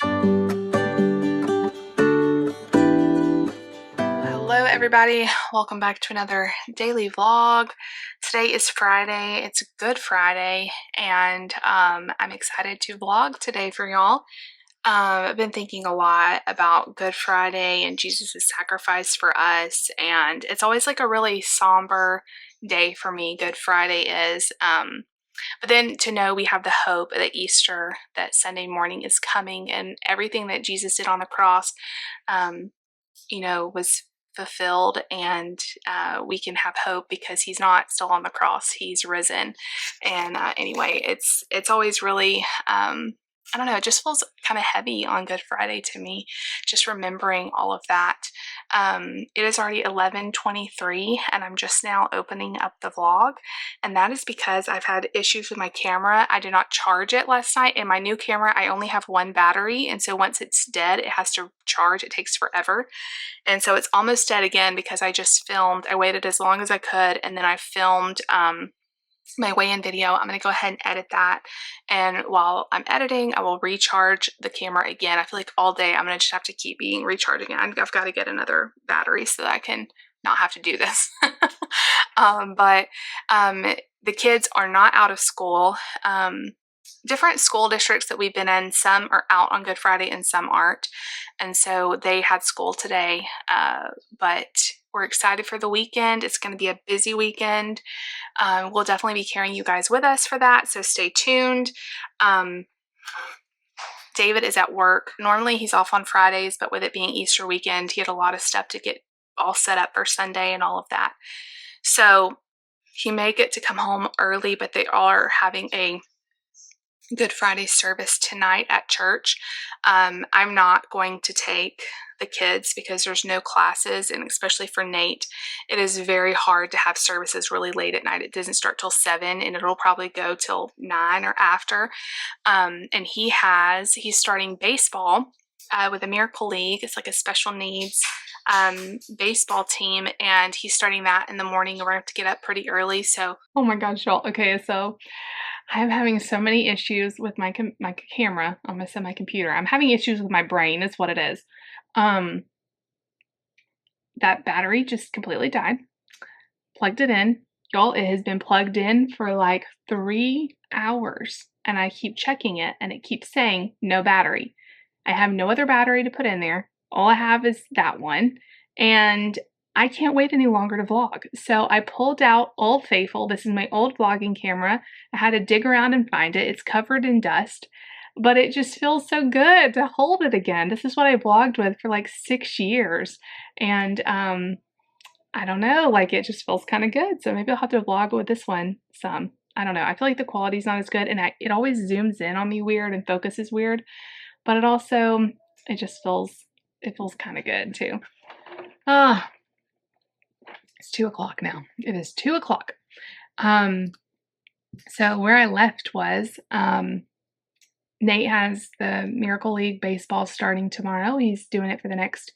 Hello everybody, welcome back to another daily vlog. Today is Friday, it's Good Friday, and I'm excited to vlog today for y'all. I've been thinking a lot about Good Friday and Jesus' sacrifice for us, and it's always like a really somber day for me, Good Friday is. But then to know we have the hope that Easter, that Sunday morning is coming, and everything that Jesus did on the cross, um, was fulfilled, and we can have hope because he's not still on the cross, he's risen. And anyway, it's always really I don't know, it just feels kind of heavy on Good Friday to me, just remembering all of that. It is already 11:23 and I'm just now opening up the vlog, and that is because I've had issues with my camera. I did not charge it last night. In my new camera, I only have one battery, and so once it's dead, it has to charge. It takes forever. And so it's almost dead again because I just filmed. I waited as long as I could, and then I filmed my weigh-in video. I'm going to go ahead and edit that. And while I'm editing, I will recharge the camera again. I feel like all day I'm going to just have to keep being recharging it. I've got to get another battery so that I can not have to do this. but the kids are not out of school. Different school districts that we've been in, some are out on Good Friday and some aren't. And so they had school today, but we're excited for the weekend. It's going to be a busy weekend. We'll definitely be carrying you guys with us for that, so stay tuned. David is at work. Normally he's off on Fridays, but with it being Easter weekend, he had a lot of stuff to get all set up for Sunday and all of that. So he may get to come home early, but they are having a Good Friday service tonight at church. I'm not going to take the kids because there's no classes, and especially for Nate, it is very hard to have services really late at night. It doesn't start till 7 and it'll probably go till 9 or after. And he's starting baseball with a Miracle League. It's like a special needs baseball team, and he's starting that in the morning. We're gonna have to get up pretty early. So, oh my gosh, y'all. Okay, so I'm having so many issues with my camera. I'm gonna say my computer. I'm having issues with my brain is what it is. That battery just completely died. Plugged it in. Y'all, it has been plugged in for like 3 hours, and I keep checking it and it keeps saying no battery. I have no other battery to put in there. All I have is that one, and I can't wait any longer to vlog. So I pulled out Old Faithful. This is my old vlogging camera. I had to dig around and find it. It's covered in dust, but it just feels so good to hold it again. This is what I vlogged with for like 6 years. And I don't know, like it just feels kind of good. So maybe I'll have to vlog with this one some. I don't know. I feel like the quality's not as good, and it always zooms in on me weird and focuses weird, but it just feels kind of good too. It's 2 o'clock now. It is 2 o'clock. So where I left was, Nate has the Miracle League baseball starting tomorrow. He's doing it for the next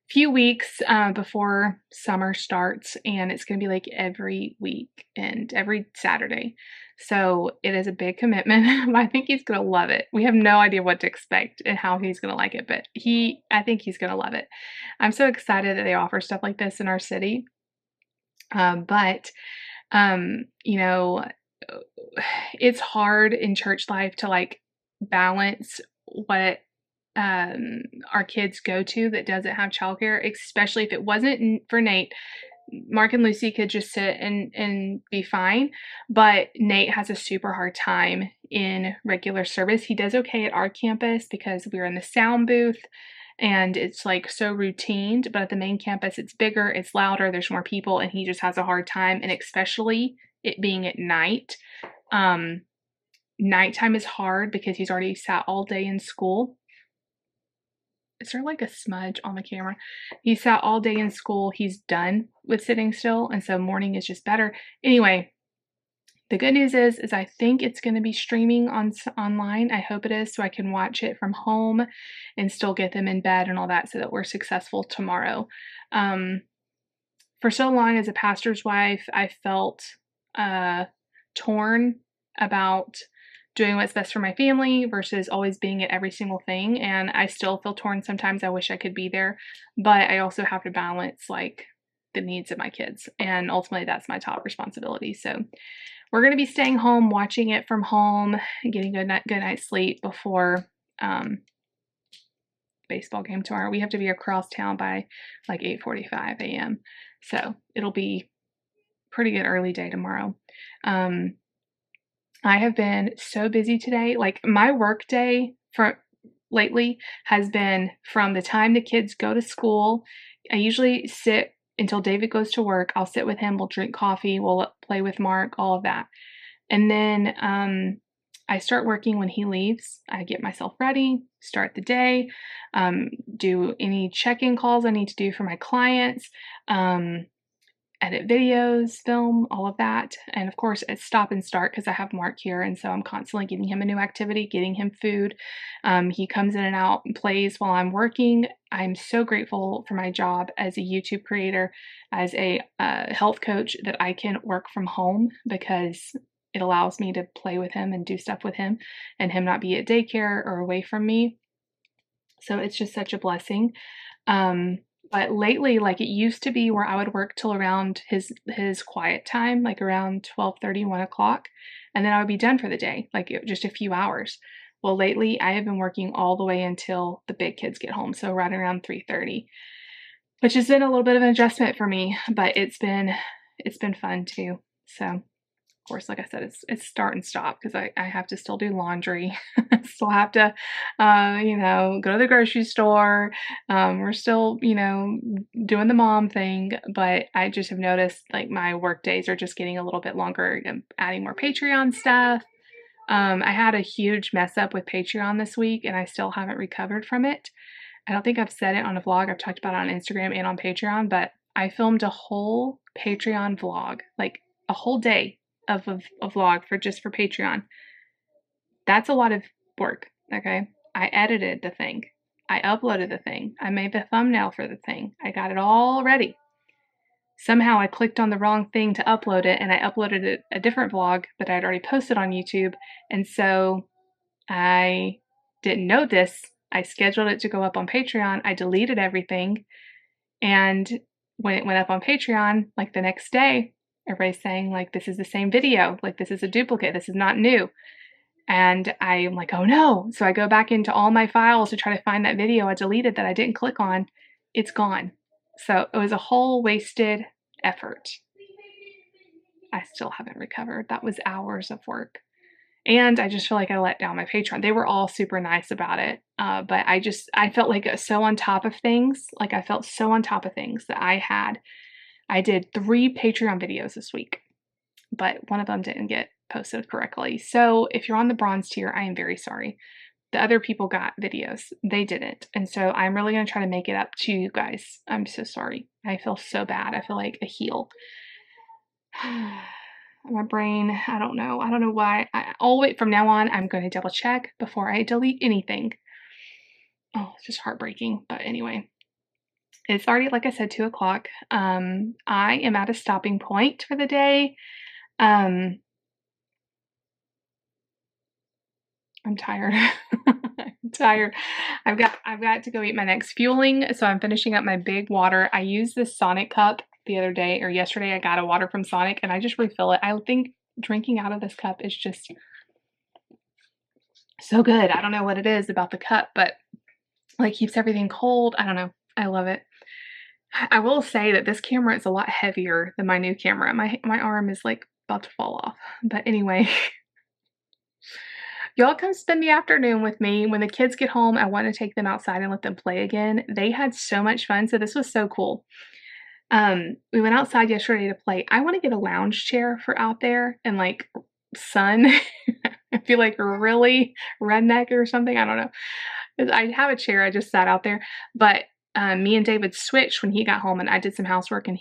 few weeks before summer starts, and it's going to be like every week and every Saturday. So it is a big commitment. I think he's going to love it. We have no idea what to expect and how he's going to like it, but I think he's going to love it. I'm so excited that they offer stuff like this in our city. But it's hard in church life to like balance what our kids go to that doesn't have childcare, especially if it wasn't for Nate. Mark and Lucy could just sit and be fine, but Nate has a super hard time in regular service. He does okay at our campus because we're in the sound booth and it's like so routine, but at the main campus it's bigger, it's louder, there's more people, and he just has a hard time. And especially it being at night, nighttime is hard because he's already sat all day in school. Is there like a smudge on the camera? He sat all day in school. He's done with sitting still, and so morning is just better. Anyway, the good news is I think it's going to be streaming online. I hope it is, so I can watch it from home and still get them in bed and all that, so that we're successful tomorrow. For so long as a pastor's wife, I felt torn about doing what's best for my family versus always being at every single thing. And I still feel torn sometimes. I wish I could be there, but I also have to balance like the needs of my kids. And ultimately, that's my top responsibility. So we're going to be staying home, watching it from home, and getting good night's sleep before baseball game tomorrow. We have to be across town by like 8:45 a.m. So it'll be pretty good early day tomorrow. I have been so busy today. Like my work day for lately has been from the time the kids go to school. I usually sit until David goes to work. I'll sit with him. We'll drink coffee. We'll play with Mark, all of that. And then I start working when he leaves. I get myself ready, start the day, do any check-in calls I need to do for my clients, edit videos, film, all of that. And of course, it's stop and start because I have Mark here. And so I'm constantly getting him a new activity, getting him food. He comes in and out and plays while I'm working. I'm so grateful for my job as a YouTube creator, as a health coach, that I can work from home because it allows me to play with him and do stuff with him and him not be at daycare or away from me. So it's just such a blessing. But lately, like it used to be where I would work till around his quiet time, like around 12:30, 1 o'clock, and then I would be done for the day, like just a few hours. Well, lately I have been working all the way until the big kids get home, so right around 3:30, which has been a little bit of an adjustment for me, but it's been fun too. So of course, like I said, it's start and stop because I have to still do laundry. Still have to, go to the grocery store. We're still, doing the mom thing, but I just have noticed like my work days are just getting a little bit longer. I'm adding more Patreon stuff. I had a huge mess up with Patreon this week and I still haven't recovered from it. I don't think I've said it on a vlog. I've talked about it on Instagram and on Patreon, but I filmed a whole Patreon vlog, like a whole day of a vlog for Patreon. That's a lot of work, okay? I edited the thing. I uploaded the thing. I made the thumbnail for the thing. I got it all ready. Somehow I clicked on the wrong thing to upload it and I uploaded a different vlog that I'd already posted on YouTube. And so I didn't know this. I scheduled it to go up on Patreon. I deleted everything. And when it went up on Patreon, like the next day, everybody's saying like, this is the same video. Like this is a duplicate. This is not new. And I'm like, oh no. So I go back into all my files to try to find that video I deleted that I didn't click on. It's gone. So it was a whole wasted effort. I still haven't recovered. That was hours of work. And I just feel like I let down my Patreon. They were all super nice about it. But I felt like so on top of things. Like I felt so on top of things that I did 3 Patreon videos this week, but one of them didn't get posted correctly. So if you're on the bronze tier, I am very sorry. The other people got videos. They didn't. And so I'm really going to try to make it up to you guys. I'm so sorry. I feel so bad. I feel like a heel. My brain, I don't know. I don't know why. I'll wait from now on. I'm going to double check before I delete anything. Oh, it's just heartbreaking. But anyway, it's already, like I said, 2 o'clock. I am at a stopping point for the day. I'm tired. I'm tired. I've got to go eat my next fueling, so I'm finishing up my big water. I used this Sonic cup the other day or yesterday. I got a water from Sonic and I just refill it. I think drinking out of this cup is just so good. I don't know what it is about the cup, but like keeps everything cold. I don't know. I love it. I will say that this camera is a lot heavier than my new camera. My arm is like about to fall off. But anyway, y'all come spend the afternoon with me. When the kids get home, I want to take them outside and let them play again. They had so much fun. So this was so cool. We went outside yesterday to play. I want to get a lounge chair for out there and like sun. I feel like really redneck or something. I don't know. I have a chair. I just sat out there, but me and David switched when he got home and I did some housework and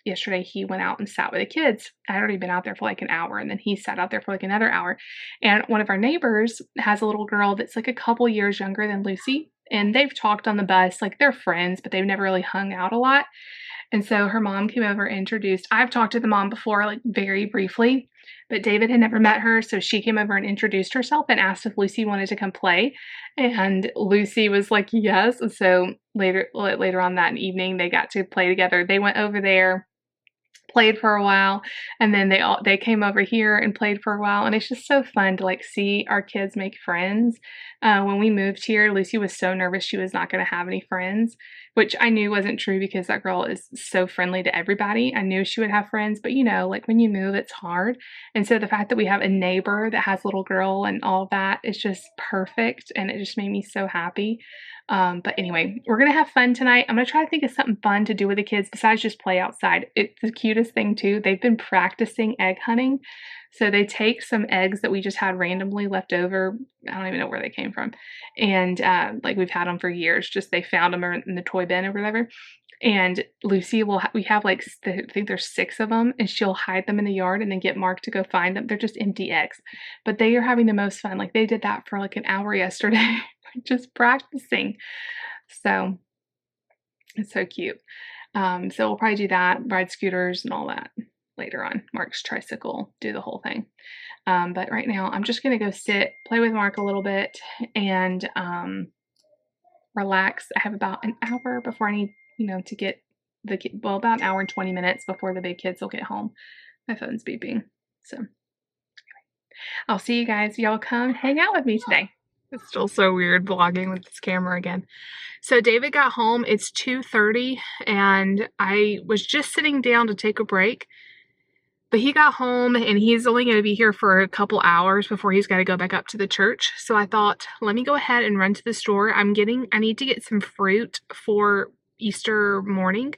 yesterday he went out and sat with the kids. I'd already been out there for like an hour and then he sat out there for like another hour. And one of our neighbors has a little girl that's like a couple years younger than Lucy and they've talked on the bus, like they're friends, but they've never really hung out a lot. And so her mom came over and introduced, I've talked to the mom before, like very briefly, but David had never met her, so she came over and introduced herself and asked if Lucy wanted to come play. And Lucy was like, yes. And so later on that evening, they got to play together. They went over there, played for a while, and then they came over here and played for a while. And it's just so fun to like see our kids make friends. When we moved here, Lucy was so nervous she was not going to have any friends, which I knew wasn't true because that girl is so friendly to everybody. I knew she would have friends, but you know, like when you move, it's hard. And so the fact that we have a neighbor that has a little girl and all that is just perfect, and it just made me so happy. But anyway, we're going to have fun tonight. I'm going to try to think of something fun to do with the kids besides just play outside. It's the cutest thing too. They've been practicing egg hunting. So they take some eggs that we just had randomly left over. I don't even know where they came from. And like we've had them for years. Just they found them in the toy bin or whatever. And Lucy we have like, I think there's 6 of them, and she'll hide them in the yard and then get Mark to go find them. They're just empty eggs, but they are having the most fun. Like they did that for like an hour yesterday, just practicing. So it's so cute. So we'll probably do that, ride scooters and all that later on. Mark's tricycle, do the whole thing. But right now I'm just going to go sit, play with Mark a little bit, and relax. I have about an hour before I need, to get about an hour and 20 minutes before the big kids will get home. My phone's beeping. So I'll see you guys. Y'all come hang out with me today. It's still so weird vlogging with this camera again. So David got home. It's 2:30 and I was just sitting down to take a break. But he got home and he's only going to be here for a couple hours before he's got to go back up to the church. So I thought, let me go ahead and run to the store. I need to get some fruit for Easter morning.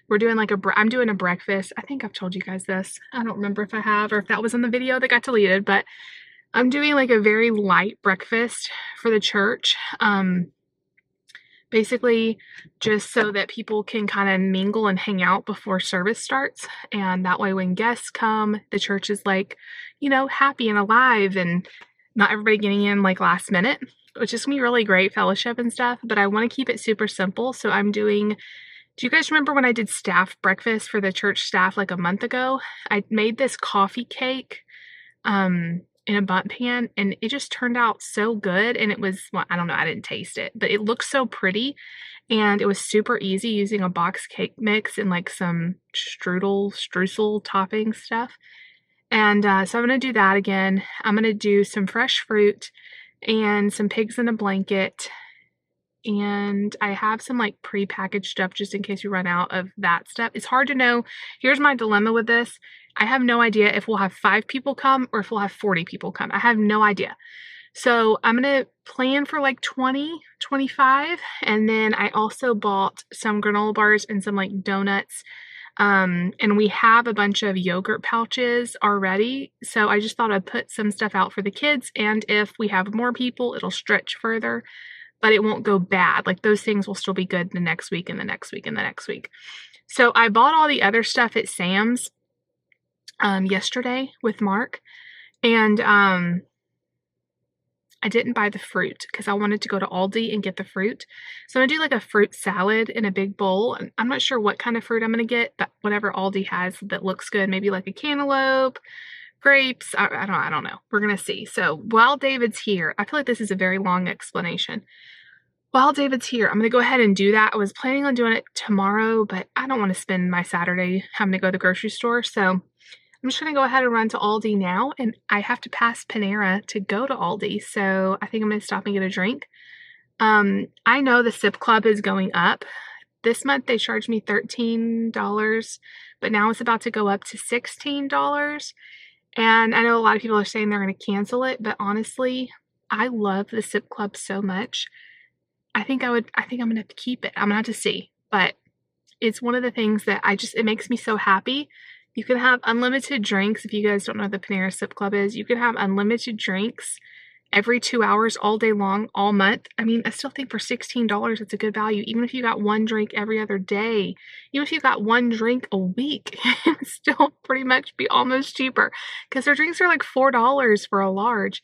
We're doing I'm doing a breakfast. I think I've told you guys this. I don't remember if I have or if that was in the video that got deleted, but I'm doing like a very light breakfast for the church. Basically just so that people can kind of mingle and hang out before service starts. And that way when guests come, the church is like, happy and alive and not everybody getting in like last minute, which is going to be really great fellowship and stuff. But I want to keep it super simple. So I'm doing, do you guys remember when I did staff breakfast for the church staff like a month ago? I made this coffee cake in a bundt pan, and it just turned out so good. And it was, well, I don't know, I didn't taste it, but it looks so pretty, and it was super easy using a box cake mix and like some streusel topping stuff. And so I'm going to do that again. I'm going to do some fresh fruit and some pigs in a blanket, and I have some like pre-packaged stuff just in case we run out of that stuff. It's hard to know. Here's my dilemma with this. I have no idea if we'll have 5 people come or if we'll have 40 people come. I have no idea. So I'm going to plan for like 20, 25. And then I also bought some granola bars and some like donuts. And we have a bunch of yogurt pouches already. So I just thought I'd put some stuff out for the kids. And if we have more people, it'll stretch further, but it won't go bad. Like those things will still be good the next week and the next week and the next week. So I bought all the other stuff at Sam's yesterday with Mark, and I didn't buy the fruit because I wanted to go to Aldi and get the fruit. So I'm gonna do like a fruit salad in a big bowl. I'm not sure what kind of fruit I'm gonna get, but whatever Aldi has that looks good, maybe like a cantaloupe, grapes, I don't know. We're gonna see. So while David's here, I feel like this is a very long explanation. While David's here, I'm gonna go ahead and do that. I was planning on doing it tomorrow, but I don't want to spend my Saturday having to go to the grocery store. So I'm just going to go ahead and run to Aldi now, and I have to pass Panera to go to Aldi, so I think I'm going to stop and get a drink. I know the Sip Club is going up. This month they charged me $13, but now it's about to go up to $16, and I know a lot of people are saying they're going to cancel it, but honestly, I love the Sip Club so much. I think I'm going to have to keep it. I'm going to have to see, but it's one of the things that it makes me so happy. You can have unlimited drinks. If you guys don't know what the Panera Sip Club is, you can have unlimited drinks every 2 hours, all day long, all month. I mean, I still think for $16, it's a good value. Even if you got one drink every other day, even if you got one drink a week, it's still pretty much be almost cheaper because their drinks are like $4 for a large.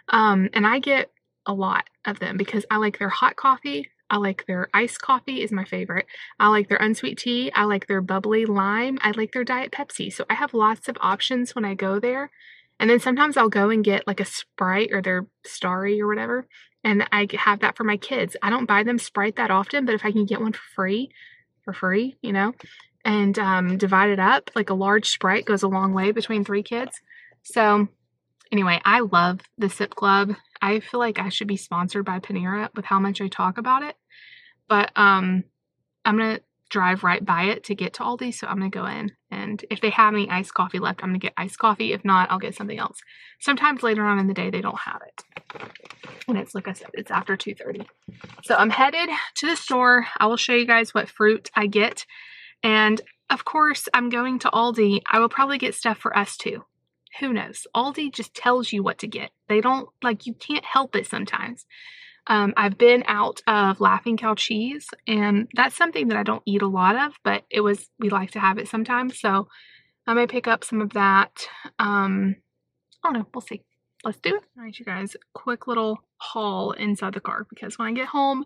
And I get a lot of them because I like their hot coffee. I like their iced coffee is my favorite. I like their unsweet tea. I like their bubbly lime. I like their Diet Pepsi. So I have lots of options when I go there. And then sometimes I'll go and get like a Sprite or their Starry or whatever. And I have that for my kids. I don't buy them Sprite that often, but if I can get one for free, you know, and divide it up, like a large Sprite goes a long way between 3 kids. So anyway, I love the Sip Club. I feel like I should be sponsored by Panera with how much I talk about it. But I'm going to drive right by it to get to Aldi, so I'm going to go in. And if they have any iced coffee left, I'm going to get iced coffee. If not, I'll get something else. Sometimes later on in the day, they don't have it. And it's, like I said, it's after 2:30. So I'm headed to the store. I will show you guys what fruit I get. And, of course, I'm going to Aldi. I will probably get stuff for us, too. Who knows? Aldi just tells you what to get. They don't, like, you can't help it sometimes. I've been out of Laughing Cow cheese, and that's something that I don't eat a lot of, but we like to have it sometimes, so I may pick up some of that. I don't know, we'll see. Let's do it. All right, you guys, quick little haul inside the car, because when I get home,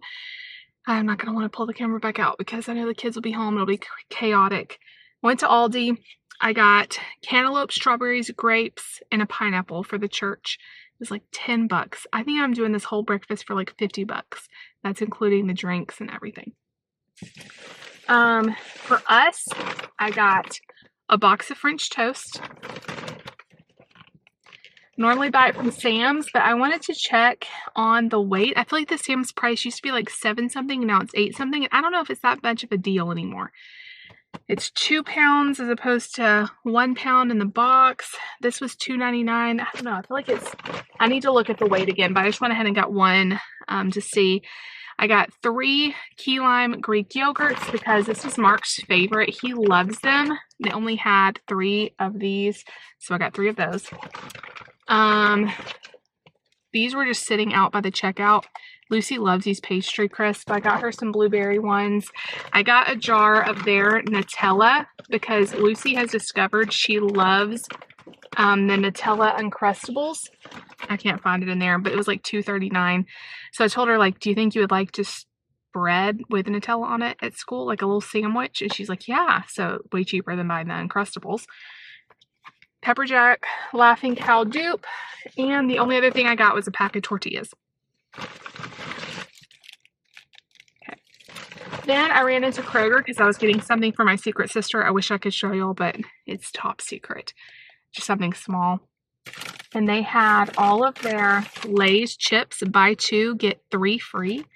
I'm not going to want to pull the camera back out, because I know the kids will be home. It'll be chaotic. Went to Aldi. I got cantaloupe, strawberries, grapes, and a pineapple for the church. It was like $10. I think I'm doing this whole breakfast for like $50. That's including the drinks and everything. For us, I got a box of French toast. Normally buy it from Sam's, but I wanted to check on the weight. I feel like the Sam's price used to be like 7 something and now it's 8 something. And I don't know if it's that much of a deal anymore. It's 2 pounds as opposed to 1 pound in the box. This was $2.99. I don't know. I feel like I need to look at the weight again, but I just went ahead and got one to see. I got 3 key lime Greek yogurts because this is Mark's favorite. He loves them. They only had 3 of these, so I got 3 of those. These were just sitting out by the checkout. Lucy loves these pastry crisps. I got her some blueberry ones. I got a jar of their Nutella because Lucy has discovered she loves the Nutella Uncrustables. I can't find it in there, but it was like $2.39. So I told her, like, do you think you would like just bread with Nutella on it at school, like a little sandwich? And she's like, yeah. So way cheaper than buying the Uncrustables. Pepper Jack, Laughing Cow dupe, and the only other thing I got was a pack of tortillas. Okay. Then I ran into Kroger because I was getting something for my secret sister. I wish I could show y'all, but it's top secret. Just something small. And they had all of their Lay's chips, buy 2, get 3 free.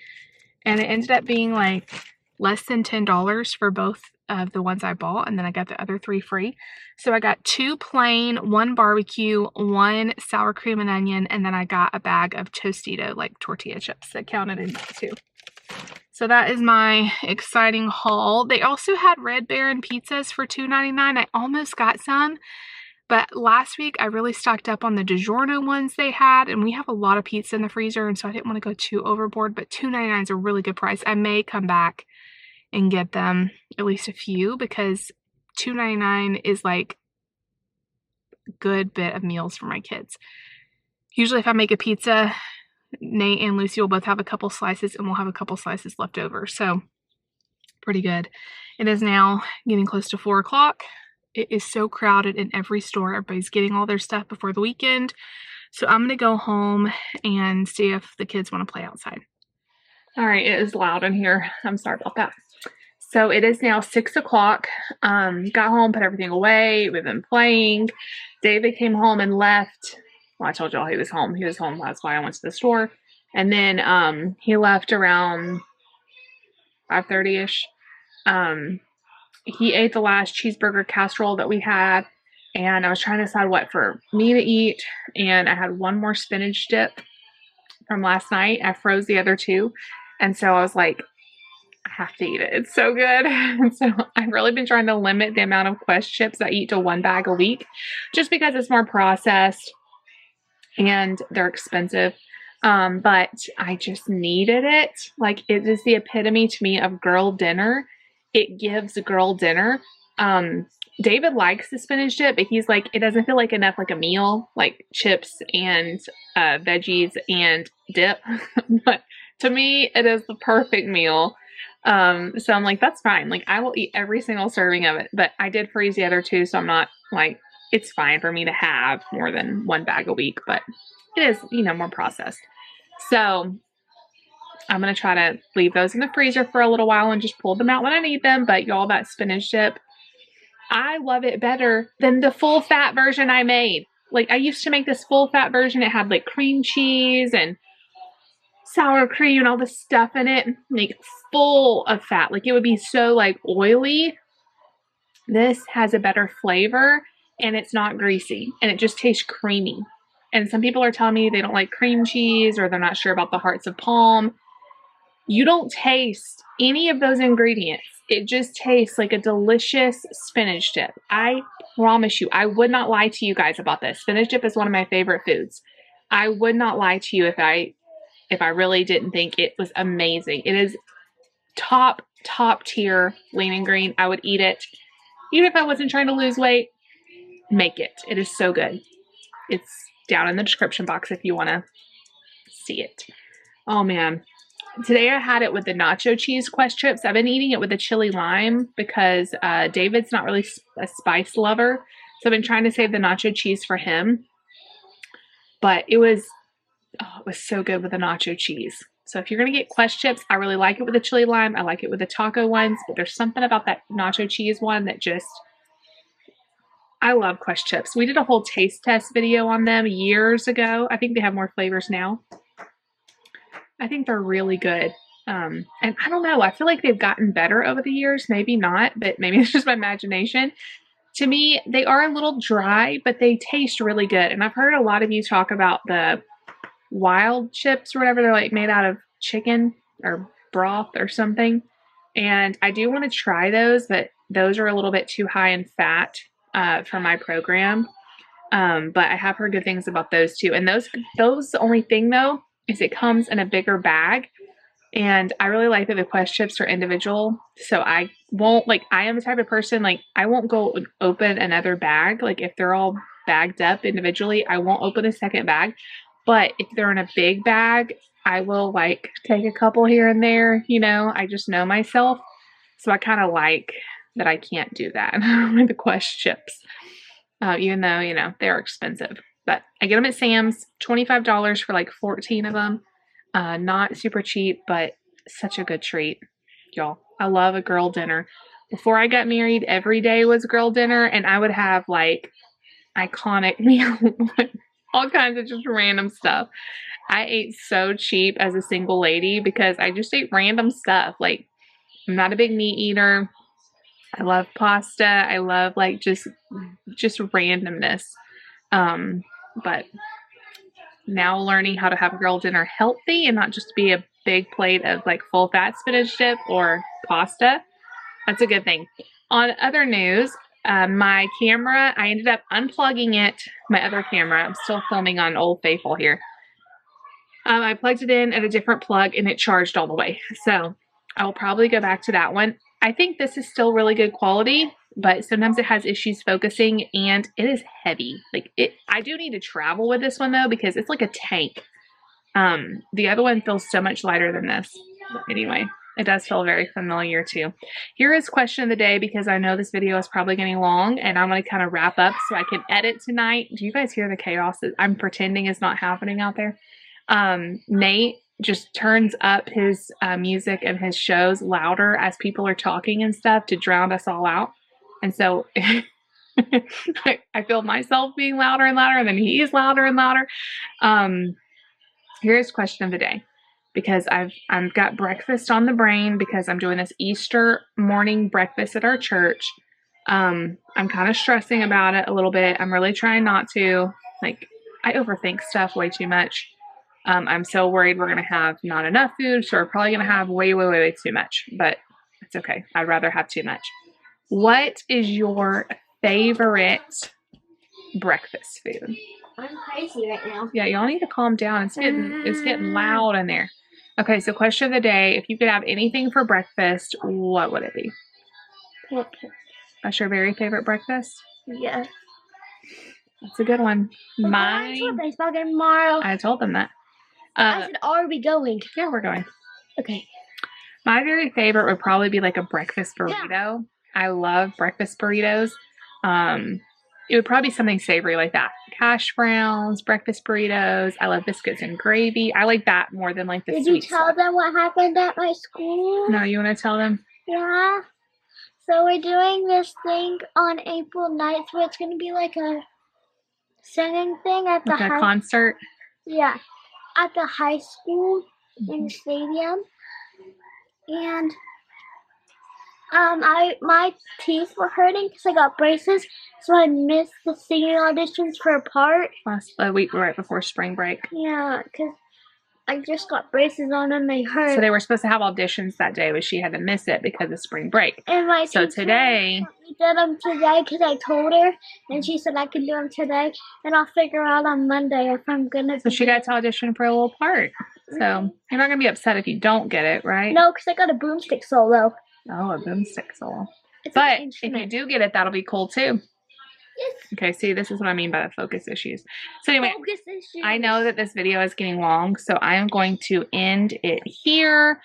And it ended up being like less than $10 for both of the ones I bought, and then I got the other 3 free. So I got 2 plain, 1 barbecue, 1 sour cream and onion, and then I got a bag of Tostito, like tortilla chips that counted in that too. So that is my exciting haul. They also had Red Baron pizzas for $2.99. I almost got some, but last week I really stocked up on the DiGiorno ones they had, and we have a lot of pizza in the freezer, and so I didn't want to go too overboard, but $2.99 is a really good price. I may come back and get them at least a few because $2.99 is like a good bit of meals for my kids. Usually if I make a pizza, Nate and Lucy will both have a couple slices and we'll have a couple slices left over. So pretty good. It is now getting close to 4 o'clock. It is so crowded in every store. Everybody's getting all their stuff before the weekend. So I'm going to go home and see if the kids want to play outside. All right, it is loud in here. I'm sorry about that. So it is now 6 o'clock. Got home, put everything away. We've been playing. David came home and left. Well, I told y'all he was home. He was home. That's why I went to the store. And then he left around 5:30-ish. He ate the last cheeseburger casserole that we had. And I was trying to decide what for me to eat. And I had 1 more spinach dip from last night. I froze the other 2. And so I was like, I have to eat it. It's so good. And so I've really been trying to limit the amount of Quest chips I eat to 1 bag a week, just because it's more processed and they're expensive. But I just needed it. Like, it is the epitome to me of girl dinner. It gives girl dinner. David likes the spinach dip, but he's like, it doesn't feel like enough like a meal, like chips and veggies and dip. But To me, it is the perfect meal. So I'm like, that's fine. Like, I will eat every single serving of it. But I did freeze the other two, so I'm not like, it's fine for me to have more than one bag a week, but it is, more processed. So I'm going to try to leave those in the freezer for a little while and just pull them out when I need them. But y'all, that spinach dip, I love it better than the full fat version I made. Like, I used to make this full fat version. It had like cream cheese and sour cream and all this stuff in it, like full of fat. Like, it would be so like oily. This has a better flavor and it's not greasy and it just tastes creamy. And some people are telling me they don't like cream cheese or they're not sure about the hearts of palm. You don't taste any of those ingredients. It just tastes like a delicious spinach dip. I promise you, I would not lie to you guys about this. Spinach dip is one of my favorite foods. I would not lie to you if I really didn't think it was amazing. It is top tier lean and green. I would eat it. Even if I wasn't trying to lose weight, make it. It is so good. It's down in the description box if you want to see it. Oh man. Today I had it with the nacho cheese Quest chips. I've been eating it with the chili lime because David's not really a spice lover. So I've been trying to save the nacho cheese for him. But it was so good with the nacho cheese. So if you're going to get Quest chips, I really like it with the chili lime. I like it with the taco ones. But there's something about that nacho cheese one that just... I love Quest chips. We did a whole taste test video on them years ago. I think they have more flavors now. I think they're really good. And I don't know. I feel like they've gotten better over the years. Maybe not, but maybe it's just my imagination. To me, they are a little dry, but they taste really good. And I've heard a lot of you talk about the wild chips or whatever. They're like made out of chicken or broth or something. And I do want to try those, but those are a little bit too high in fat for my program. But I have heard good things about those too. And those, the only thing though, is it comes in a bigger bag. And I really like that the Quest chips are individual. So I won't, like, I am the type of person, like, I won't go open another bag. Like, if they're all bagged up individually, I won't open a second bag. But if they're in a big bag, I will, like, take a couple here and there. I just know myself. So I kind of like that I can't do that with the Quest chips. Even though, they're expensive. But I get them at Sam's, $25 for like 14 of them. Not super cheap, but such a good treat, y'all. I love a girl dinner. Before I got married, every day was girl dinner, and I would have like iconic meals, all kinds of just random stuff. I ate so cheap as a single lady because I just ate random stuff. Like, I'm not a big meat eater. I love pasta. I love like just randomness. But now learning how to have girl dinner healthy and not just be a big plate of like full fat spinach dip or pasta. That's a good thing. On other news, my camera, I ended up unplugging it. My other camera, I'm still filming on Old Faithful here. I plugged it in at a different plug and it charged all the way. So I will probably go back to that one. I think this is still really good quality, but sometimes it has issues focusing and it is heavy. Like, I do need to travel with this one though, because it's like a tank. The other one feels so much lighter than this. But anyway, it does feel very familiar too. Here is question of the day, because I know this video is probably getting long and I'm going to kind of wrap up so I can edit tonight. Do you guys hear the chaos that I'm pretending is not happening out there? Nate just turns up his music and his shows louder as people are talking and stuff to drown us all out. And so I feel myself being louder and louder, and then he's louder and louder. Here's question of the day, because I've got breakfast on the brain because I'm doing this Easter morning breakfast at our church. I'm kind of stressing about it a little bit. I'm really trying not to. Like, I overthink stuff way too much. I'm so worried we're going to have not enough food, so we're probably going to have way too much, but it's okay. I'd rather have too much. What is your favorite breakfast food? I'm crazy right now. Yeah, y'all need to calm down. It's getting loud in there. Okay, so question of the day. If you could have anything for breakfast, what would it be? Pancakes. That's your very favorite breakfast? Yes. That's a good one. Mine. To a baseball game tomorrow. I told them that. I said, are we going? Yeah, we're going. Okay. My very favorite would probably be like a breakfast burrito. I love breakfast burritos. It would probably be something savory like that. Hash browns, breakfast burritos. I love biscuits and gravy. I like that more than like the Did sweet you tell stuff. them what happened at my school? No, you want to tell them? Yeah. So we're doing this thing on April 9th where it's going to be like a singing thing at the Like a concert? Yeah. At the high school in the stadium. And my teeth were hurting because I got braces, so I missed the singing auditions for a part. Last week right before spring break. Yeah, because I just got braces on and they hurt. So they were supposed to have auditions that day, but she had to miss it because of spring break. And my so today we did them today because I told her, and she said I could do them today, and I'll figure out on Monday if I'm gonna. So she got to audition for a little part. So you're not gonna be upset if you don't get it, right? No, because I got a boomstick solo. Oh, a boomstick solo. It's but if you do get it, that'll be cool too. Yes. Okay, see, this is what I mean by the focus issues. So anyway, Focus issues. I know that this video is getting long, so I am going to end it here.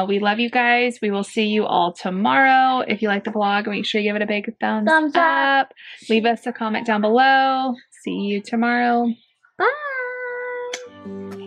We love you guys. We will see you all tomorrow. If you like the vlog, make sure you give it a big thumbs up. Leave us a comment down below. See you tomorrow. Bye.